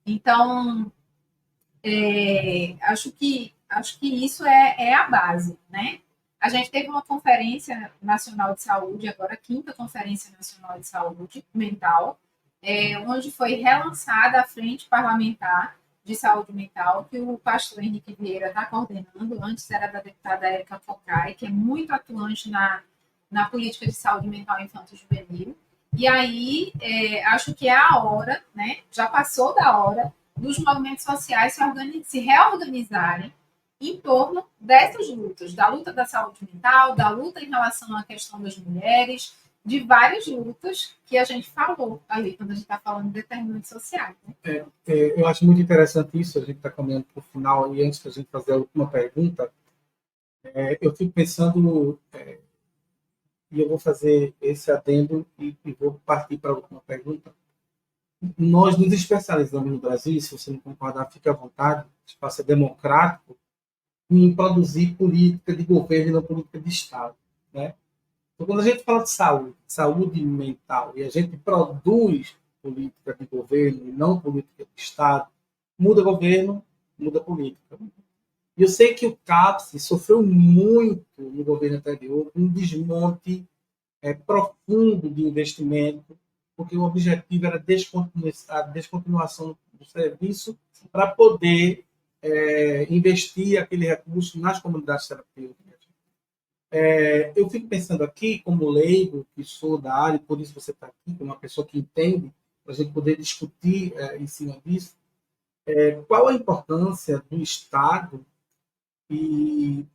Então, acho que isso é a base. Né? A gente teve uma Conferência Nacional de Saúde, agora a 5ª Conferência Nacional de Saúde Mental, onde foi relançada a Frente Parlamentar de Saúde Mental, que o pastor Henrique Vieira está coordenando, antes era da deputada Érica Focai, que é muito atuante na política de saúde mental infanto-juvenil. E aí, acho que é a hora, né, já passou da hora, dos movimentos sociais se reorganizarem em torno dessas lutas, da luta da saúde mental, da luta em relação à questão das mulheres, de várias lutas que a gente falou ali, quando a gente está falando de determinantes sociais. Né? Eu acho muito interessante isso, a gente está caminhando para o final, e antes da gente fazer a última pergunta, eu fico pensando, e eu vou fazer esse adendo e vou partir para a última pergunta. Nós nos especializamos no Brasil, se você não concordar, fique à vontade, o espaço é democrático, em produzir política de governo e não política de Estado. Né? Então, quando a gente fala de saúde mental, e a gente produz política de governo e não política de Estado, muda governo, muda política. E eu sei que o CAPS sofreu muito no governo anterior, um desmonte profundo de investimento, porque o objetivo era a descontinuação do serviço para poder investir aquele recurso nas comunidades terapêuticas. Eu fico pensando aqui, como leigo, que sou da área, por isso você está aqui, como uma pessoa que entende, para a gente poder discutir em cima disso, qual a importância do Estado e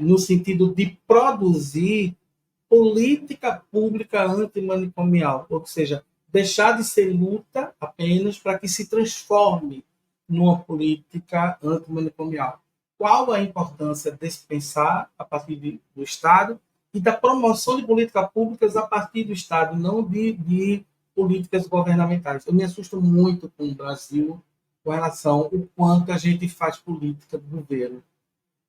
no sentido de produzir política pública antimanicomial, ou seja, deixar de ser luta apenas para que se transforme numa política antimanicomial. Qual a importância desse pensar a partir do Estado e da promoção de políticas públicas a partir do Estado, não de políticas governamentais? Eu me assusto muito com o Brasil com relação ao quanto a gente faz política do governo.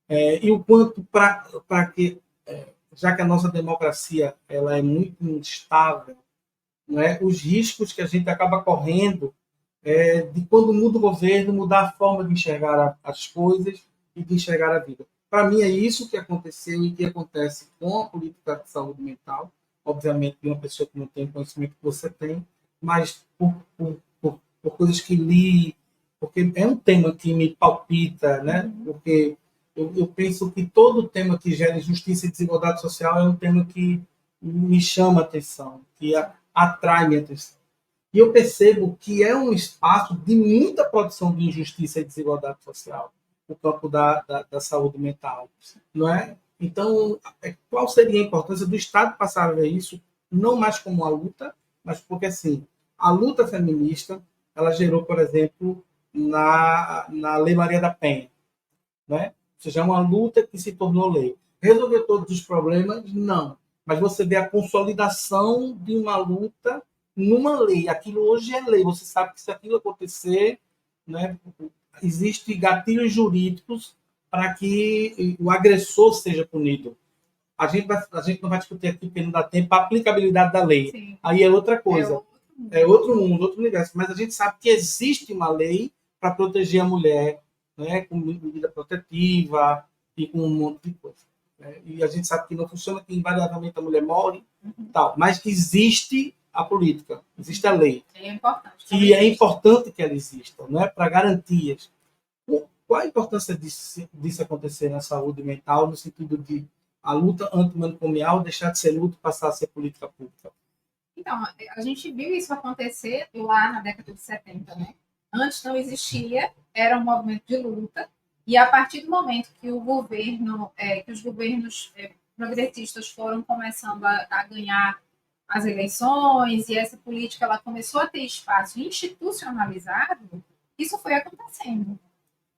E o quanto para que, já que a nossa democracia ela é muito instável, não é? Os riscos que a gente acaba correndo de quando muda o governo, mudar a forma de enxergar as coisas e de enxergar a vida. Para mim, é isso que aconteceu e que acontece com a política de saúde mental. Obviamente, de uma pessoa que não tem o conhecimento que você tem, mas por coisas que li, porque é um tema que me palpita, né? Porque eu penso que todo tema que gera injustiça e desigualdade social é um tema que me chama a atenção, que atrai minha atenção. E eu percebo que é um espaço de muita produção de injustiça e desigualdade social, o campo da saúde mental, não é? Então, qual seria a importância do Estado passar a ver isso, não mais como uma luta, mas porque, assim, a luta feminista, ela gerou, por exemplo, na Lei Maria da Penha, né? Ou seja, é uma luta que se tornou lei. Resolveu todos os problemas? Não. Mas você vê a consolidação de uma luta numa lei. Aquilo hoje é lei. Você sabe que se aquilo acontecer, né, existem gatilhos jurídicos para que o agressor seja punido. A gente não vai discutir aqui porque não dá tempo a aplicabilidade da lei. Sim. Aí é outra coisa. É outro mundo, outro universo. Mas a gente sabe que existe uma lei para proteger a mulher, né, com medida protetiva e com um monte de coisa. Né? E a gente sabe que não funciona, que invariavelmente a mulher morre, tal. Mas existe a política, existe a lei. É importante. E é importante que ela exista, né, para garantias. Qual a importância disso acontecer na saúde mental, no sentido de a luta antimanicomial deixar de ser luta e passar a ser política pública? Então, a gente viu isso acontecer lá na década de 70, né? Antes não existia, era um movimento de luta, e a partir do momento que o governo, que os governos progressistas foram começando a ganhar as eleições, e essa política ela começou a ter espaço institucionalizado, isso foi acontecendo.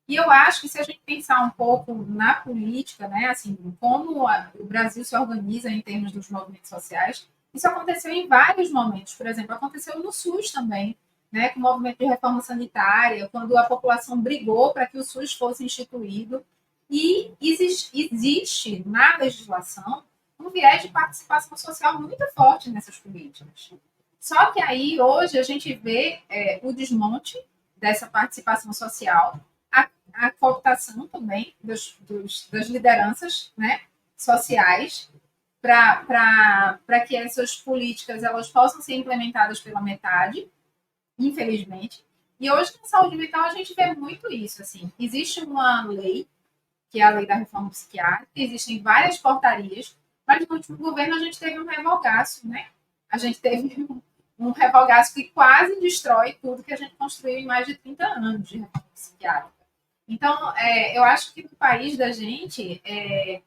E eu acho que se a gente pensar um pouco na política, né, assim, como o Brasil se organiza em termos dos movimentos sociais, isso aconteceu em vários momentos. Por exemplo, aconteceu no SUS também, né, com o movimento de reforma sanitária, quando a população brigou para que o SUS fosse instituído. E existe na legislação um viés de participação social muito forte nessas políticas. Só que aí, hoje, a gente vê o desmonte dessa participação social, a cooptação também das lideranças, né, sociais, para que essas políticas elas possam ser implementadas pela metade, infelizmente. E hoje na saúde mental a gente vê muito isso. Assim, existe uma lei, que é a lei da reforma psiquiátrica, existem várias portarias, mas no último governo a gente teve um revogaço, né? A gente teve um revogaço que quase destrói tudo que a gente construiu em mais de 30 anos de reforma psiquiátrica. Então, eu acho que no país da gente é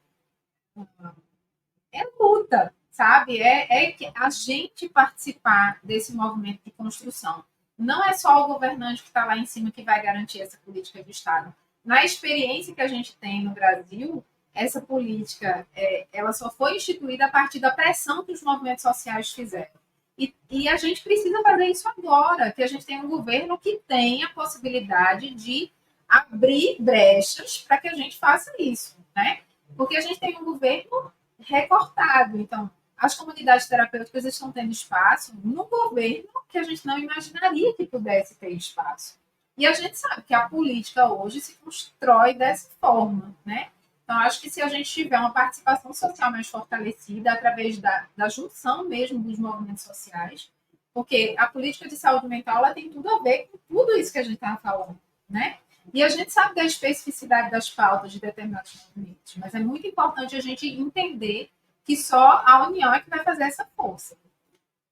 luta, sabe? É que a gente participar desse movimento de construção. Não é só o governante que está lá em cima que vai garantir essa política de Estado. Na experiência que a gente tem no Brasil, essa política ela só foi instituída a partir da pressão que os movimentos sociais fizeram. E a gente precisa fazer isso agora, que a gente tem um governo que tem a possibilidade de abrir brechas para que a gente faça isso, né? Porque a gente tem um governo recortado. Então, as comunidades terapêuticas estão tendo espaço no governo que a gente não imaginaria que pudesse ter espaço. E a gente sabe que a política hoje se constrói dessa forma, né? Então, acho que se a gente tiver uma participação social mais fortalecida através da junção mesmo dos movimentos sociais, porque a política de saúde mental ela tem tudo a ver com tudo isso que a gente está falando, né? E a gente sabe da especificidade das pautas de determinados movimentos, mas é muito importante a gente entender que só a união é que vai fazer essa força.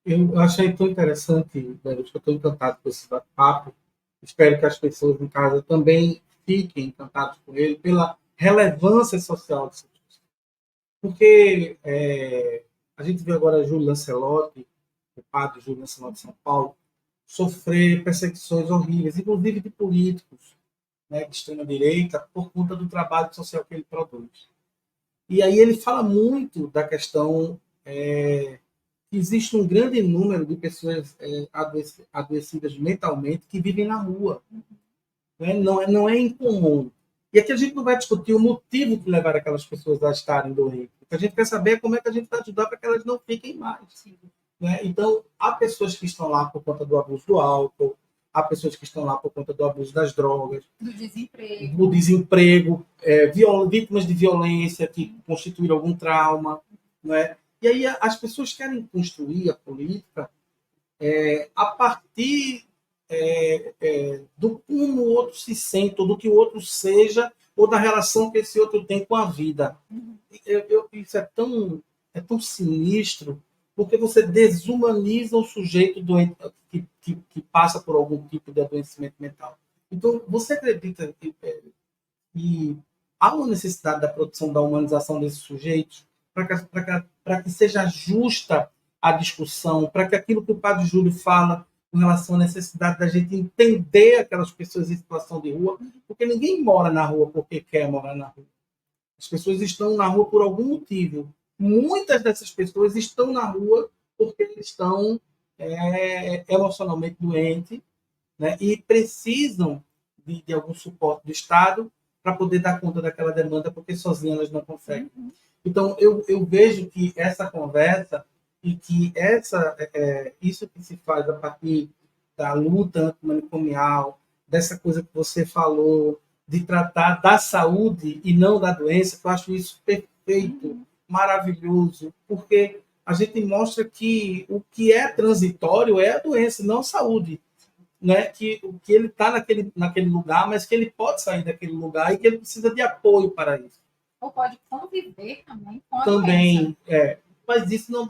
Eu achei tão interessante, Débora, que eu estou encantado com esse bate-papo. Espero que as pessoas em casa também fiquem encantadas com ele, pela relevância social disso. Porque a gente vê agora Júlio Lancelotti, o padre Júlio Lancelotti de São Paulo, sofrer perseguições horríveis, inclusive de políticos, né, de extrema-direita, por conta do trabalho social que ele produz. E aí ele fala muito da questão que existe um grande número de pessoas adoecidas mentalmente que vivem na rua. Né? Não é incomum. E aqui a gente não vai discutir o motivo que levar aquelas pessoas a estarem doentes. O que a gente quer saber é como é que a gente vai ajudar para que elas não fiquem mais. Né? Então, há pessoas que estão lá por conta do abuso do álcool, há pessoas que estão lá por conta do abuso das drogas, do desemprego, vítimas de violência que constituíram algum trauma. Né? E aí as pessoas querem construir a política a partir do como o outro se sente, ou do que o outro seja, ou da relação que esse outro tem com a vida. Isso é tão sinistro, porque você desumaniza o sujeito doente, que passa por algum tipo de adoecimento mental. Então, você acredita que há uma necessidade da produção da humanização desses sujeitos para que seja justa a discussão, para que aquilo que o padre Júlio fala com relação à necessidade da gente entender aquelas pessoas em situação de rua, porque ninguém mora na rua porque quer morar na rua. As pessoas estão na rua por algum motivo. Muitas dessas pessoas estão na rua porque estão emocionalmente doentes, né, e precisam de algum suporte do Estado para poder dar conta daquela demanda, porque sozinhas elas não conseguem. Então, eu vejo que essa conversa e que isso que se faz a partir da luta antimanicomial, dessa coisa que você falou, de tratar da saúde e não da doença, eu acho isso perfeito, maravilhoso, porque a gente mostra que o que é transitório é a doença, não a saúde. Né, que ele está naquele lugar, mas que ele pode sair daquele lugar e que ele precisa de apoio para isso. Ou pode conviver também com a doença. Mas isso não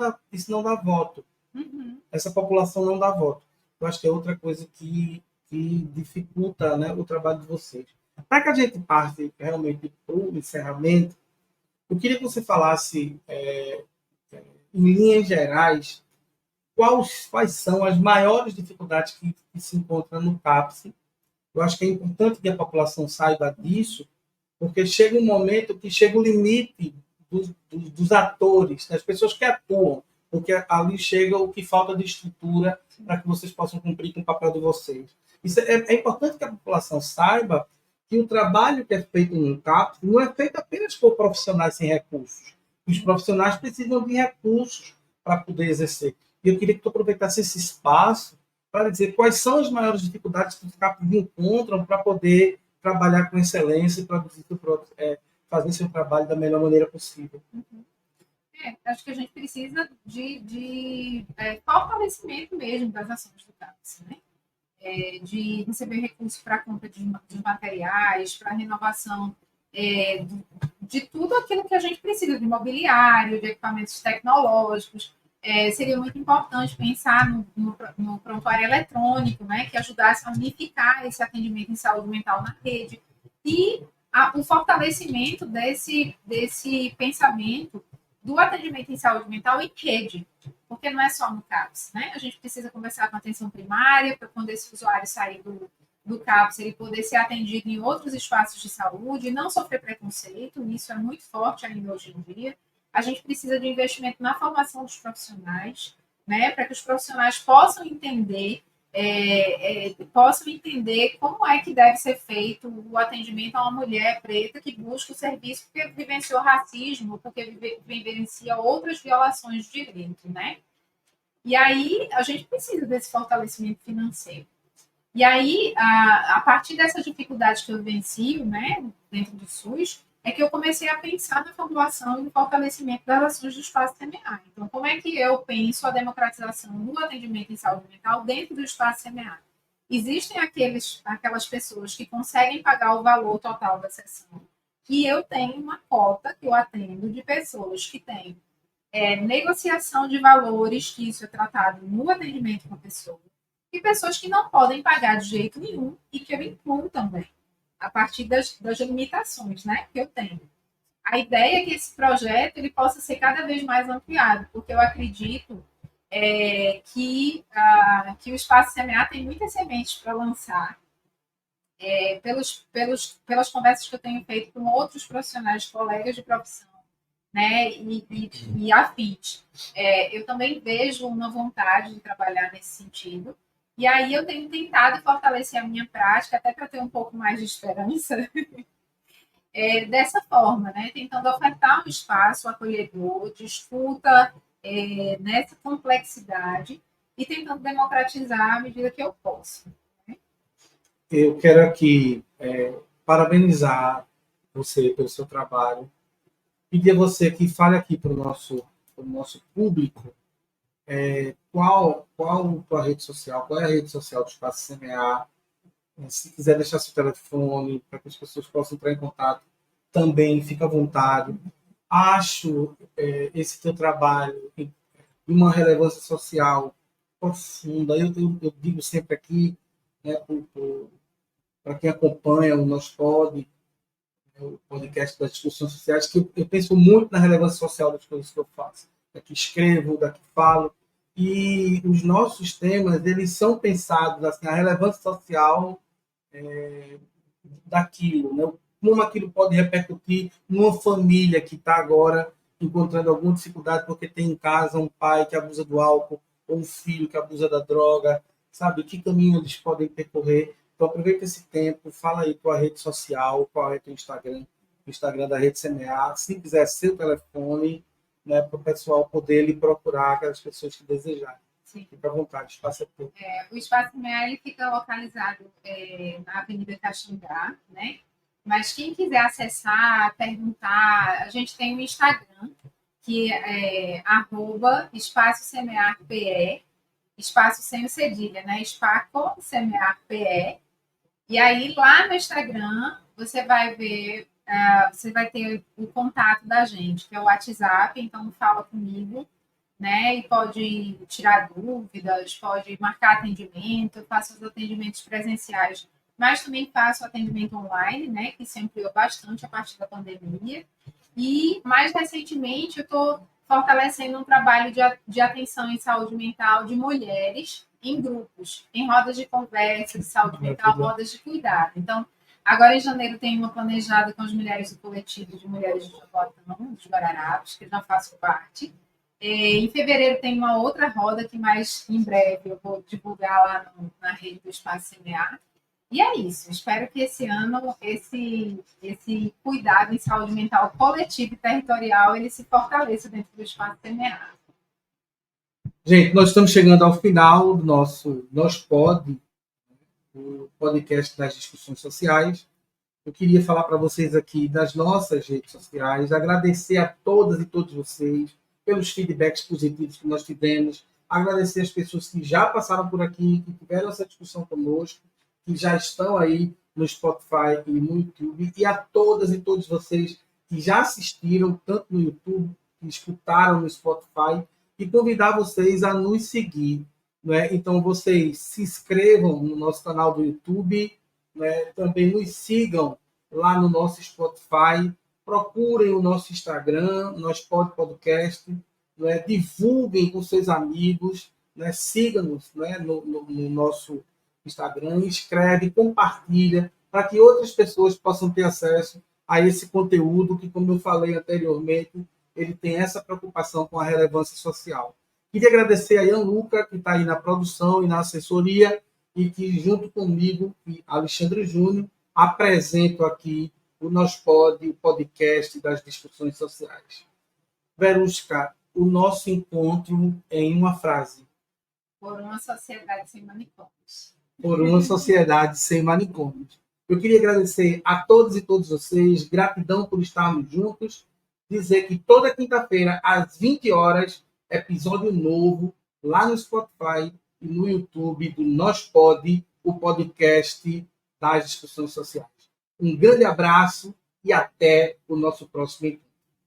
dá voto. Essa população não dá voto. Eu acho que é outra coisa que dificulta, né, o trabalho de vocês. Para que a gente passe realmente para o encerramento, eu queria que você falasse, em linhas gerais, quais são as maiores dificuldades que se encontram no CAPS. Eu acho que é importante que a população saiba disso, porque chega um momento que chega o limite dos atores, das pessoas que atuam, porque ali chega o que falta de estrutura para que vocês possam cumprir com o papel de vocês. Isso é importante que a população saiba que o trabalho que é feito no CAPS não é feito apenas por profissionais sem recursos. Os profissionais precisam de recursos para poder exercer. E eu queria que tu aproveitasse esse espaço para dizer quais são as maiores dificuldades que os CAPs encontram para poder trabalhar com excelência e fazer seu trabalho da melhor maneira possível. Acho que a gente precisa de fortalecimento mesmo das ações do CAPS, né? De receber recursos para a compra de materiais, para a renovação de tudo aquilo que a gente precisa, de mobiliário, de equipamentos tecnológicos. Seria muito importante pensar no prontuário eletrônico, né, que ajudasse a unificar esse atendimento em saúde mental na rede. E o fortalecimento desse pensamento do atendimento em saúde mental em rede, porque não é só no CAPS, né? A gente precisa conversar com a atenção primária, para quando esse usuário sair do CAPS, ele poder ser atendido em outros espaços de saúde, e não sofrer preconceito, isso é muito forte ainda hoje em dia. A gente precisa de investimento na formação dos profissionais, né? Para que os profissionais possam entender como é que deve ser feito o atendimento a uma mulher preta que busca o serviço porque vivenciou racismo, porque vivencia outras violações de direito, né? E aí a gente precisa desse fortalecimento financeiro. E aí, a partir dessas dificuldades que eu vivencio, né, dentro do SUS, é que eu comecei a pensar na formulação e no fortalecimento das ações do espaço CMA. Então, como é que eu penso a democratização do atendimento em saúde mental dentro do espaço CMA? Existem aquelas pessoas que conseguem pagar o valor total da sessão, e eu tenho uma cota que eu atendo de pessoas que têm negociação de valores, que isso é tratado no atendimento com a pessoa, e pessoas que não podem pagar de jeito nenhum e que eu incluo também, a partir das limitações, né, que eu tenho. A ideia é que esse projeto ele possa ser cada vez mais ampliado, porque eu acredito que o Espaço CMA tem muitas sementes para lançar, pelas conversas que eu tenho feito com outros profissionais, colegas de profissão, né, e afins. Eu também vejo uma vontade de trabalhar nesse sentido, e aí eu tenho tentado fortalecer a minha prática, até para ter um pouco mais de esperança, dessa forma, né? Tentando ofertar um espaço acolhedor, de escuta nessa complexidade e tentando democratizar à medida que eu posso. Né? Eu quero aqui parabenizar você pelo seu trabalho, pedir a você que fale aqui para o nosso público qual a tua rede social, qual é a rede social do Espaço CMA. Se quiser deixar seu telefone para que as pessoas possam entrar em contato, também fica à vontade. Acho esse teu trabalho de uma relevância social profunda. Eu digo sempre aqui, né, para quem acompanha o nosso o podcast das discussões sociais, que eu penso muito na relevância social das coisas que eu faço, da que escrevo, da que falo, e os nossos temas, eles são pensados, assim, a relevância social daquilo, né? Como aquilo pode repercutir numa família que está agora encontrando alguma dificuldade porque tem em casa um pai que abusa do álcool ou um filho que abusa da droga, sabe? Que caminho eles podem percorrer? Então, aproveita esse tempo, fala aí tua rede social, qual é teu Instagram, o Instagram da Rede CMA, se quiser seu telefone, né, para o pessoal poder lhe procurar, aquelas pessoas que desejarem. Sim. Fica à vontade, o espaço é teu. O Espaço CMA ele fica localizado na Avenida Caxangá, né? Mas quem quiser acessar, perguntar, a gente tem um Instagram, que é @espaço semear.pe, espaço sem o cedilha, né? Espaco semear.pe. E aí, lá no Instagram, você vai ver, você vai ter o contato da gente, que é o WhatsApp, então fala comigo, né? E pode tirar dúvidas, pode marcar atendimento, eu faço os atendimentos presenciais, mas também faço atendimento online, né? Que se ampliou bastante a partir da pandemia. E, mais recentemente, eu estou fortalecendo um trabalho de atenção em saúde mental de mulheres em grupos, em rodas de conversa de saúde mental, rodas de cuidado. Então, agora em janeiro tem uma planejada com as mulheres do coletivo de mulheres de Jabotão, dos Guararapes, que eu já faço parte. Em fevereiro tem uma outra roda que mais em breve eu vou divulgar lá na rede do Espaço CMA. E é isso. Espero que esse ano esse cuidado em saúde mental coletiva e territorial ele se fortaleça dentro do Espaço CMA. Gente, nós estamos chegando ao final do nosso o podcast das discussões sociais. Eu queria falar para vocês aqui das nossas redes sociais, agradecer a todas e todos vocês pelos feedbacks positivos que nós tivemos, agradecer as pessoas que já passaram por aqui, que tiveram essa discussão conosco, que já estão aí no Spotify e no YouTube, e a todas e todos vocês que já assistiram, tanto no YouTube, que escutaram no Spotify, e convidar vocês a nos seguir. Né? Então, vocês se inscrevam no nosso canal do YouTube, né? Também nos sigam lá no nosso Spotify, procurem o nosso Instagram, nosso podcast, né? Divulguem com seus amigos, né? Sigam-nos, né? no nosso Instagram, escreve, compartilha, para que outras pessoas possam ter acesso a esse conteúdo que, como eu falei anteriormente, ele tem essa preocupação com a relevância social. Queria agradecer a Ian Luca, que está aí na produção e na assessoria, e que, junto comigo e Alexandre Júnior, apresento aqui o o podcast das discussões sociais. Verusca, o nosso encontro em uma frase. Por uma sociedade sem manicômios. Por uma sociedade sem manicômios. Eu queria agradecer a todos e todas vocês, gratidão por estarmos juntos, dizer que toda quinta-feira, às 20 horas, episódio novo, lá no Spotify e no YouTube do Nós Pode, o podcast das discussões sociais. Um grande abraço e até o nosso próximo encontro.